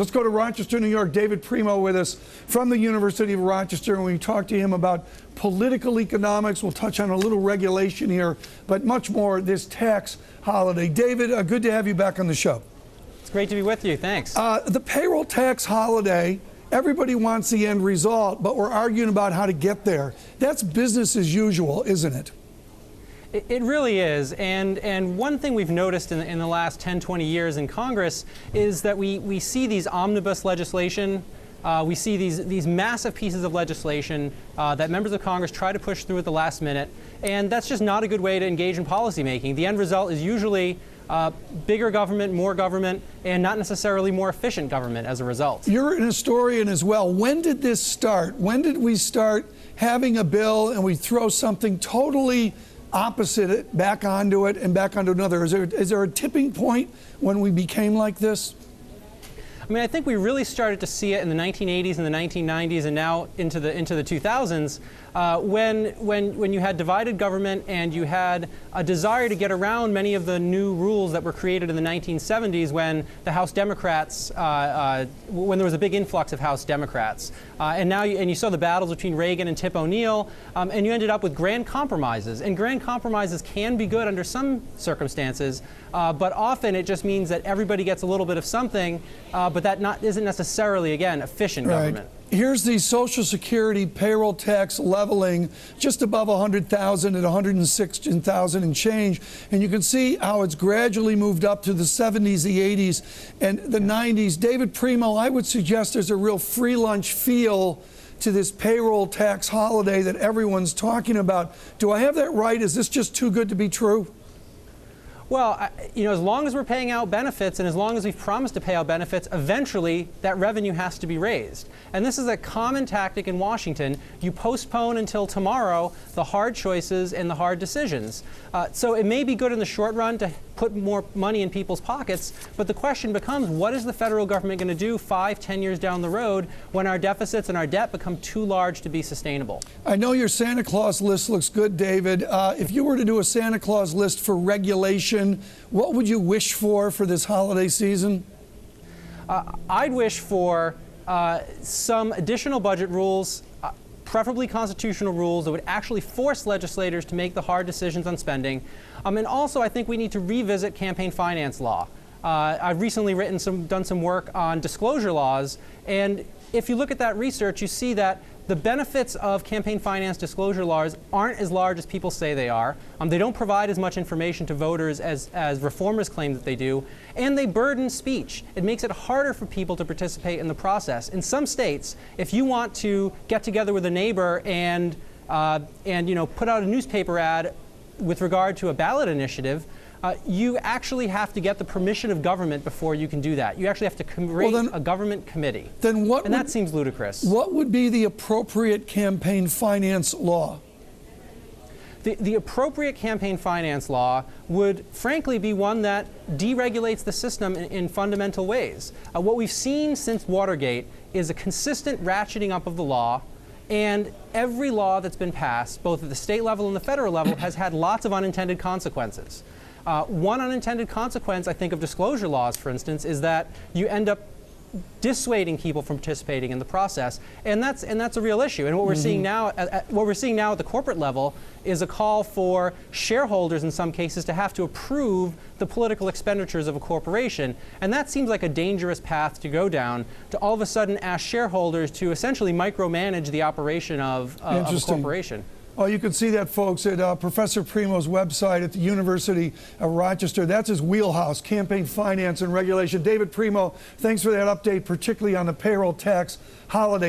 Let's go to Rochester, New York. David Primo with us from the University of Rochester, and we talk to him about political economics. We'll touch on a little regulation here, but much more this tax holiday. David, good to have you back on the show. It's great to be with you. Thanks. The payroll tax holiday, everybody wants the end result, but we're arguing about how to get there. That's business as usual, isn't it? It really is, and one thing we've noticed in the last 10, 20 years in Congress is that we see these omnibus legislation, we see these massive pieces of legislation that members of Congress try to push through at the last minute, and that's just not a good way to engage in policymaking. The end result is usually bigger government, more government, and not necessarily more efficient government as a result. You're an historian as well. When did this start? When did we start having a bill and we throw something totally opposite it, back onto it, and back onto another? Is there a tipping point when we became like this? I mean, I think we really started to see it in the 1980s and the 1990s, and now into the 2000s, when you had divided government and you had a desire to get around many of the new rules that were created in the 1970s when the House Democrats, when there was a big influx of House Democrats, and you saw the battles between Reagan and Tip O'Neill, and you ended up with grand compromises. And grand compromises can be good under some circumstances, but often it just means that everybody gets a little bit of something, but that isn't necessarily, again, efficient government. Here's the Social Security payroll tax leveling just above 100,000 at 106,000 and change. And you can see how it's gradually moved up to the 70s, the 80s, and the 90s. David Primo, I would suggest there's a real free lunch feel to this payroll tax holiday that everyone's talking about. Do I have that right? Is this just too good to be true? Well, as long as we're paying out benefits and as long as we've promised to pay out benefits, eventually that revenue has to be raised. And this is a common tactic in Washington. You postpone until tomorrow the hard choices and the hard decisions. So it may be good in the short run to put more money in people's pockets, but the question becomes, what is the federal government going to do 5, 10 years down the road when our deficits and our debt become too large to be sustainable? I know your Santa Claus list looks good, David. If you were to do a Santa Claus list for regulation, what would you wish for this holiday season? I'd wish for some additional budget rules, preferably constitutional rules that would actually force legislators to make the hard decisions on spending. And also, I think we need to revisit campaign finance law. I've recently done some work on disclosure laws, and if you look at that research, you see that the benefits of campaign finance disclosure laws aren't as large as people say they are. They don't provide as much information to voters as reformers claim that they do, and they burden speech. It makes it harder for people to participate in the process. In some states, if you want to get together with a neighbor and put out a newspaper ad with regard to a ballot initiative, you actually have to get the permission of government before you can do that. You actually have to create a government committee. That seems ludicrous. What would be the appropriate campaign finance law? The appropriate campaign finance law would, frankly, be one that deregulates the system in fundamental ways. What we've seen since Watergate is a consistent ratcheting up of the law, and every law that's been passed, both at the state level and the federal level, has had lots of unintended consequences. One unintended consequence, I think, of disclosure laws, for instance, is that you end up dissuading people from participating in the process, and that's a real issue. And what we're seeing now, at the corporate level, is a call for shareholders, in some cases, to have to approve the political expenditures of a corporation, and that seems like a dangerous path to go down. To all of a sudden ask shareholders to essentially micromanage the operation of a corporation. Oh, you can see that, folks, at Professor Primo's website at the University of Rochester. That's his wheelhouse, campaign finance and regulation. David Primo, thanks for that update, particularly on the payroll tax holiday.